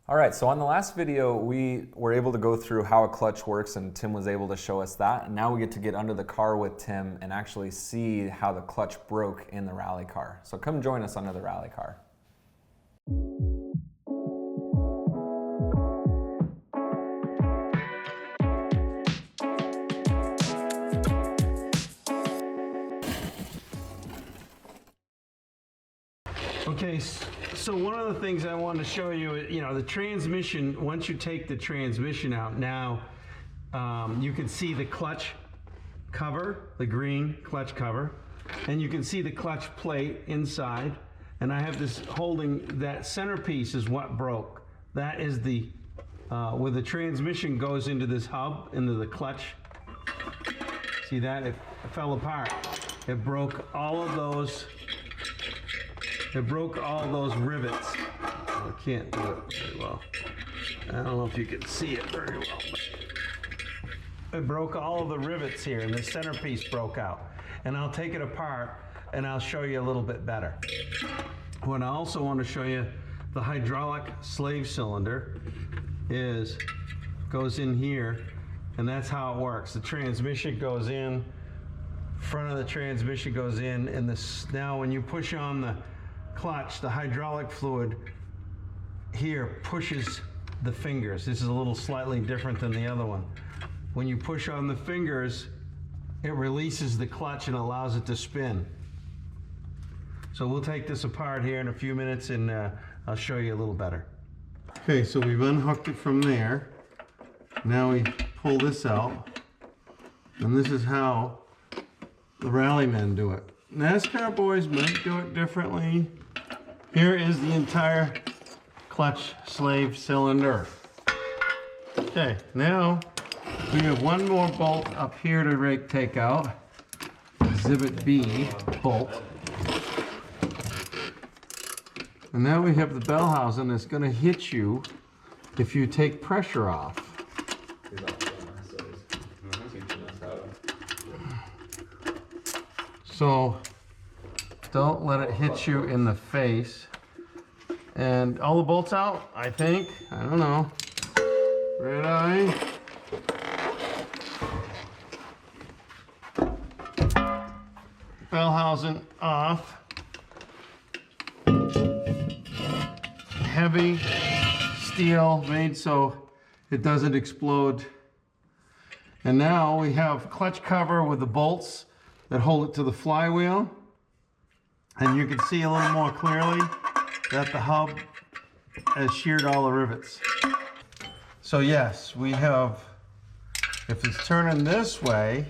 All right, so on the last video, we were able to go through how a clutch works and Tim was able to show us that. And now we get to get under the car with Tim and actually see how the clutch broke in the rally car. So come join us under the rally car. Okay, so one of the things I wanted to show you, the transmission, once you take the transmission out, now you can see the clutch cover, the green clutch cover, and you can see the clutch plate inside. And I have this holding, that centerpiece is what broke. That is the, where the transmission goes into this hub, into the clutch. See that? It fell apart. It broke all of those. It broke all those rivets. I can't do it very well. I don't know if you can see it very well. But it broke all of the rivets here, and the centerpiece broke out. And I'll take it apart, and I'll show you a little bit better. What I also want to show you, the hydraulic slave cylinder goes in here, and that's how it works. The transmission goes in, front of the transmission goes in, and now when you push on the clutch, the hydraulic fluid here pushes the fingers. This is a little slightly different than the other one. When you push on the fingers, it releases the clutch and allows it to spin. So we'll take this apart here in a few minutes, and I'll show you a little better. Okay, so we've unhooked it from there. Now we pull this out, and this is how the rally men do it. NASCAR boys might do it differently. Here is the entire clutch slave cylinder. Okay, now we have one more bolt up here to take out. Exhibit B bolt. And now we have the bell housing that's going to hit you if you take pressure off. So don't let it hit you in the face. And all the bolts out, I think. I don't know. Red eye. Bell housing off. Heavy steel made so it doesn't explode. And now we have clutch cover with the bolts that hold it to the flywheel. And you can see a little more clearly that the hub has sheared all the rivets. So yes, we have, if it's turning this way,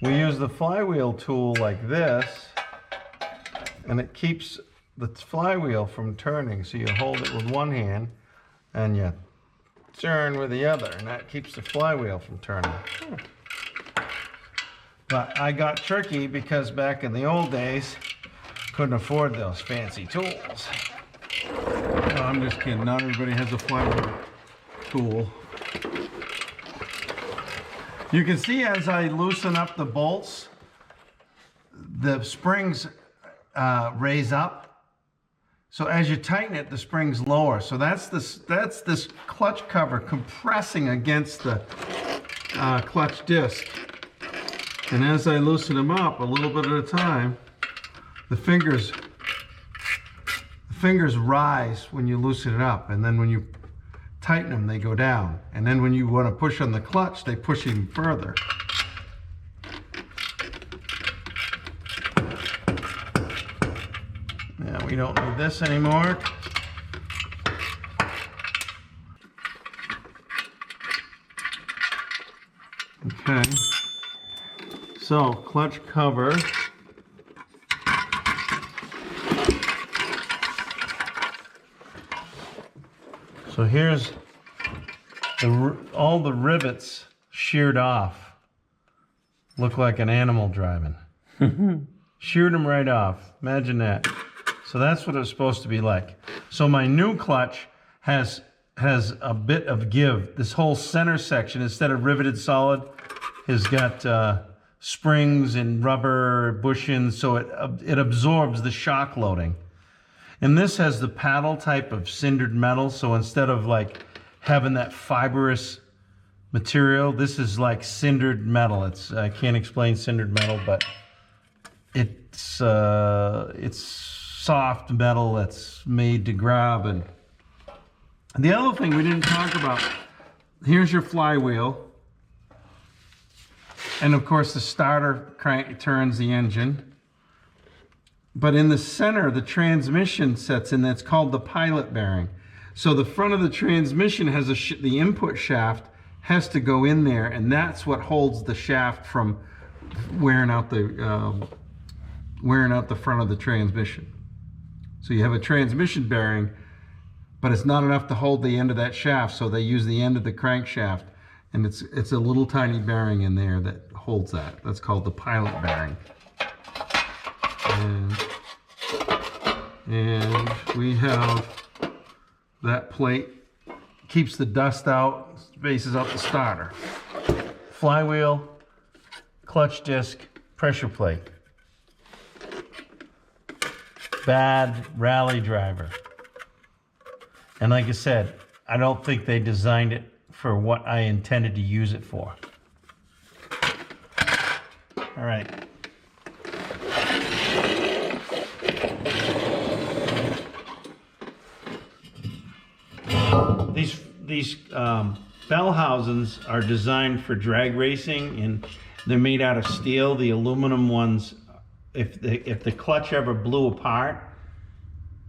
we use the flywheel tool like this, and it keeps the flywheel from turning. So you hold it with one hand and you turn with the other, and that keeps the flywheel from turning. But I got tricky because back in the old days, couldn't afford those fancy tools. No, I'm just kidding. Not everybody has a flywheel tool. You can see as I loosen up the bolts, the springs raise up. So as you tighten it, the springs lower. So that's this clutch cover compressing against the clutch disc. And as I loosen them up a little bit at a time, the fingers rise when you loosen it up, and then when you tighten them, they go down. And then when you want to push on the clutch, they push even further. Yeah, we don't need this anymore. Okay. So, clutch cover. So here's all the rivets sheared off. Look like an animal driving. Sheared them right off. Imagine that. So that's what it's supposed to be like. So my new clutch has a bit of give. This whole center section, instead of riveted solid, has got springs and rubber bushings, so it absorbs the shock loading. And this has the paddle type of cindered metal, so instead of like having that fibrous material, this is like cindered metal. I can't explain cindered metal, but it's soft metal that's made to grab. And the other thing we didn't talk about, here's your flywheel. And of course the starter crank turns the engine. But in the center, the transmission sets in, that's called the pilot bearing. So the front of the transmission has the input shaft has to go in there, and that's what holds the shaft from wearing out the front of the transmission. So you have a transmission bearing, but it's not enough to hold the end of that shaft, so they use the end of the crankshaft, and it's a little tiny bearing in there that holds that. That's called the pilot bearing. And we have that plate, keeps the dust out, spaces out the starter. Flywheel, clutch disc, pressure plate. Bad rally driver. And like I said, I don't think they designed it for what I intended to use it for. All right. These bell housings are designed for drag racing, and they're made out of steel. The aluminum ones, if the clutch ever blew apart,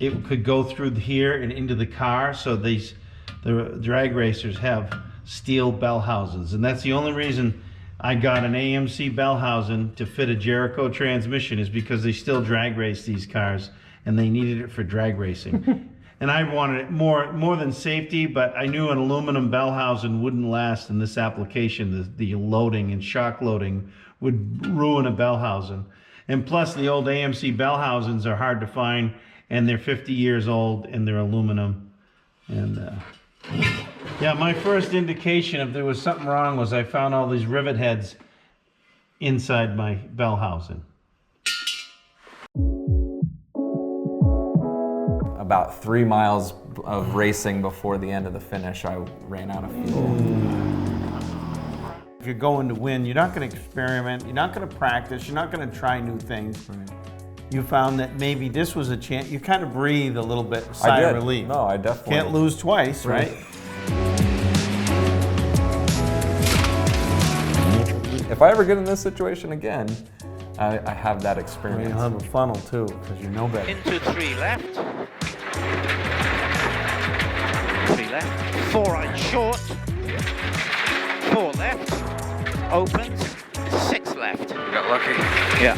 it could go through here and into the car. So the drag racers have steel bell housings, and that's the only reason I got an AMC bell housing to fit a Jericho transmission, is because they still drag race these cars, and they needed it for drag racing. And I wanted it more than safety, but I knew an aluminum bell housing wouldn't last in this application. The loading and shock loading would ruin a bell housing. And plus the old AMC bell housings are hard to find, and they're 50 years old, and they're aluminum. And yeah, my first indication if there was something wrong was I found all these rivet heads inside my bell housing. About 3 miles of racing before the end of the finish, I ran out of fuel. If you're going to win, you're not going to experiment, you're not going to practice, you're not going to try new things. Right. You found that maybe this was a chance, you kind of breathe a little bit, sigh of relief. No, I definitely can't lose twice, right? If I ever get in this situation again, I have that experience. You'll have a funnel too, because you know better. Into 3 left. 3 left. 4 right short. 4 left. Opens. 6 left. Got lucky. Yeah.